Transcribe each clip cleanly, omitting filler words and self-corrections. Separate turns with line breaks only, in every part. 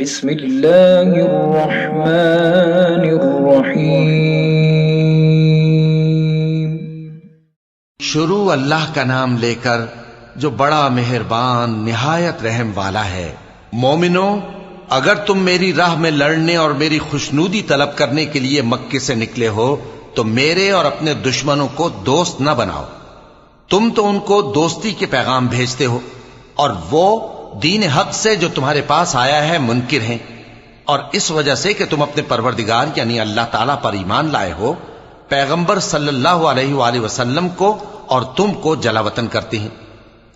بسم اللہ الرحمن الرحیم۔
شروع اللہ کا نام لے کر جو بڑا مہربان نہایت رحم والا ہے۔ مومنو، اگر تم میری راہ میں لڑنے اور میری خوشنودی طلب کرنے کے لیے مکے سے نکلے ہو تو میرے اور اپنے دشمنوں کو دوست نہ بناؤ۔ تم تو ان کو دوستی کے پیغام بھیجتے ہو اور وہ دین حق سے جو تمہارے پاس آیا ہے منکر ہیں، اور اس وجہ سے کہ تم اپنے پروردگار یعنی اللہ تعالیٰ پر ایمان لائے ہو، پیغمبر صلی اللہ علیہ وآلہ وسلم کو اور تم کو جلا وطن کرتے ہیں۔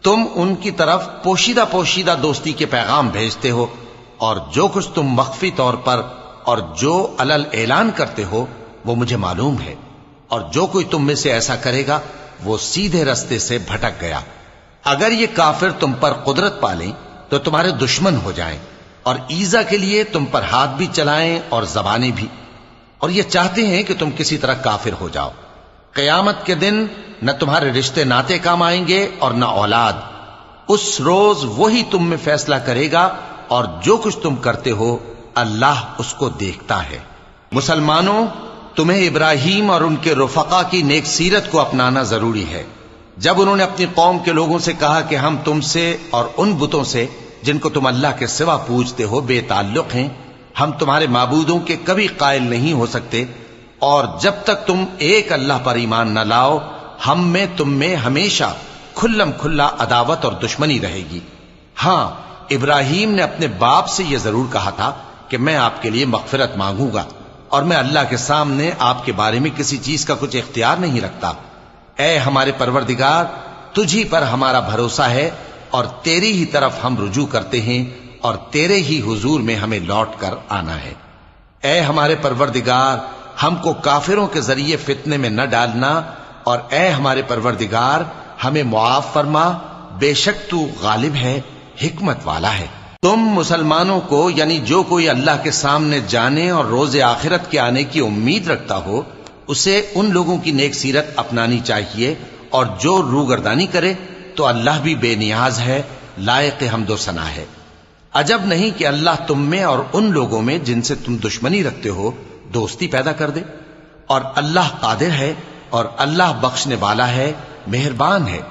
تم ان کی طرف پوشیدہ پوشیدہ دوستی کے پیغام بھیجتے ہو، اور جو کچھ تم مخفی طور پر اور جو علل اعلان کرتے ہو وہ مجھے معلوم ہے، اور جو کوئی تم میں سے ایسا کرے گا وہ سیدھے رستے سے بھٹک گیا۔ اگر یہ کافر تم پر قدرت پالیں تو تمہارے دشمن ہو جائیں، اور ایذا کے لیے تم پر ہاتھ بھی چلائیں اور زبانیں بھی، اور یہ چاہتے ہیں کہ تم کسی طرح کافر ہو جاؤ۔ قیامت کے دن نہ تمہارے رشتے ناتے کام آئیں گے اور نہ اولاد۔ اس روز وہی تم میں فیصلہ کرے گا، اور جو کچھ تم کرتے ہو اللہ اس کو دیکھتا ہے۔ مسلمانوں، تمہیں ابراہیم اور ان کے رفقا کی نیک سیرت کو اپنانا ضروری ہے۔ جب انہوں نے اپنی قوم کے لوگوں سے کہا کہ ہم تم سے اور ان بتوں سے جن کو تم اللہ کے سوا پوجتے ہو بے تعلق ہیں، ہم تمہارے معبودوں کے کبھی قائل نہیں ہو سکتے، اور جب تک تم ایک اللہ پر ایمان نہ لاؤ ہم میں تم میں ہمیشہ کھلم کھلا عداوت اور دشمنی رہے گی۔ ہاں، ابراہیم نے اپنے باپ سے یہ ضرور کہا تھا کہ میں آپ کے لیے مغفرت مانگوں گا، اور میں اللہ کے سامنے آپ کے بارے میں کسی چیز کا کچھ اختیار نہیں رکھتا۔ اے ہمارے پروردگار، تجھی پر ہمارا بھروسہ ہے اور تیری ہی طرف ہم رجوع کرتے ہیں، اور تیرے ہی حضور میں ہمیں لوٹ کر آنا ہے۔ اے ہمارے پروردگار، ہم کو کافروں کے ذریعے فتنے میں نہ ڈالنا، اور اے ہمارے پروردگار ہمیں معاف فرما، بے شک تو غالب ہے، حکمت والا ہے۔ تم مسلمانوں کو یعنی جو کوئی اللہ کے سامنے جانے اور روز آخرت کے آنے کی امید رکھتا ہو اسے ان لوگوں کی نیک سیرت اپنانی چاہیے، اور جو روگردانی کرے تو اللہ بھی بے نیاز ہے، لائق حمد و ثنا ہے۔ عجب نہیں کہ اللہ تم میں اور ان لوگوں میں جن سے تم دشمنی رکھتے ہو دوستی پیدا کر دے، اور اللہ قادر ہے اور اللہ بخشنے والا ہے، مہربان ہے۔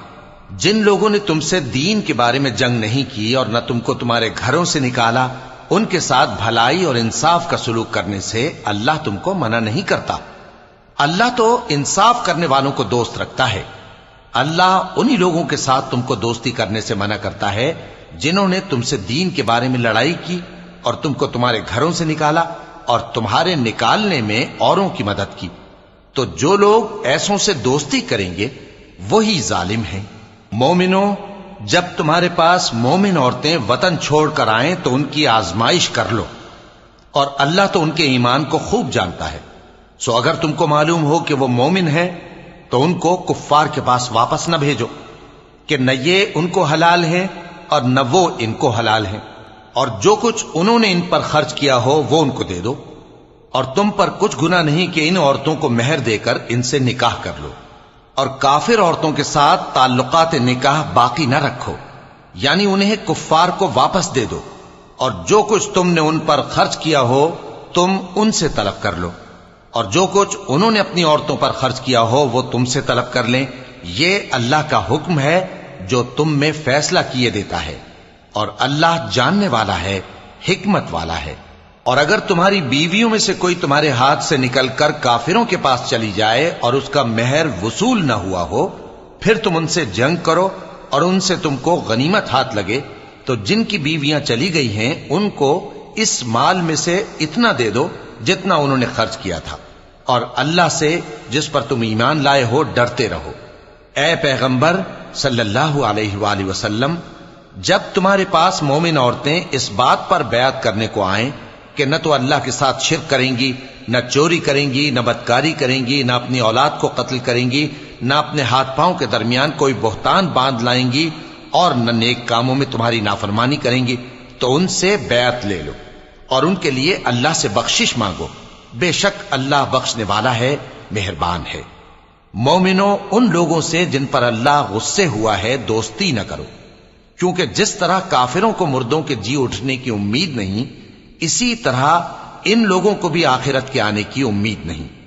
جن لوگوں نے تم سے دین کے بارے میں جنگ نہیں کی اور نہ تم کو تمہارے گھروں سے نکالا، ان کے ساتھ بھلائی اور انصاف کا سلوک کرنے سے اللہ تم کو منع نہیں کرتا۔ اللہ تو انصاف کرنے والوں کو دوست رکھتا ہے۔ اللہ انہی لوگوں کے ساتھ تم کو دوستی کرنے سے منع کرتا ہے جنہوں نے تم سے دین کے بارے میں لڑائی کی اور تم کو تمہارے گھروں سے نکالا اور تمہارے نکالنے میں اوروں کی مدد کی۔ تو جو لوگ ایسوں سے دوستی کریں گے وہی ظالم ہیں۔ مومنوں، جب تمہارے پاس مومن عورتیں وطن چھوڑ کر آئیں تو ان کی آزمائش کر لو، اور اللہ تو ان کے ایمان کو خوب جانتا ہے۔ سو اگر تم کو معلوم ہو کہ وہ مومن ہیں تو ان کو کفار کے پاس واپس نہ بھیجو کہ نہ یہ ان کو حلال ہیں اور نہ وہ ان کو حلال ہیں، اور جو کچھ انہوں نے ان پر خرچ کیا ہو وہ ان کو دے دو، اور تم پر کچھ گناہ نہیں کہ ان عورتوں کو مہر دے کر ان سے نکاح کر لو، اور کافر عورتوں کے ساتھ تعلقات نکاح باقی نہ رکھو، یعنی انہیں کفار کو واپس دے دو، اور جو کچھ تم نے ان پر خرچ کیا ہو تم ان سے طلب کر لو، اور جو کچھ انہوں نے اپنی عورتوں پر خرچ کیا ہو وہ تم سے طلب کر لیں۔ یہ اللہ کا حکم ہے جو تم میں فیصلہ کیے دیتا ہے، اور اللہ جاننے والا ہے، حکمت والا ہے۔ اور اگر تمہاری بیویوں میں سے کوئی تمہارے ہاتھ سے نکل کر کافروں کے پاس چلی جائے اور اس کا مہر وصول نہ ہوا ہو، پھر تم ان سے جنگ کرو اور ان سے تم کو غنیمت ہاتھ لگے، تو جن کی بیویاں چلی گئی ہیں ان کو اس مال میں سے اتنا دے دو جتنا انہوں نے خرچ کیا تھا، اور اللہ سے جس پر تم ایمان لائے ہو ڈرتے رہو۔ اے پیغمبر صلی اللہ علیہ وآلہ وسلم، جب تمہارے پاس مومن عورتیں اس بات پر بیعت کرنے کو آئیں کہ نہ تو اللہ کے ساتھ شرک کریں گی، نہ چوری کریں گی، نہ بدکاری کریں گی، نہ اپنی اولاد کو قتل کریں گی، نہ اپنے ہاتھ پاؤں کے درمیان کوئی بہتان باندھ لائیں گی، اور نہ نیک کاموں میں تمہاری نافرمانی کریں گی، تو ان سے بیعت لے لو اور ان کے لیے اللہ سے بخشش مانگو، بے شک اللہ بخشنے والا ہے، مہربان ہے۔ مومنوں، ان لوگوں سے جن پر اللہ غصے ہوا ہے دوستی نہ کرو، کیونکہ جس طرح کافروں کو مردوں کے جی اٹھنے کی امید نہیں، اسی طرح ان لوگوں کو بھی آخرت کے آنے کی امید نہیں۔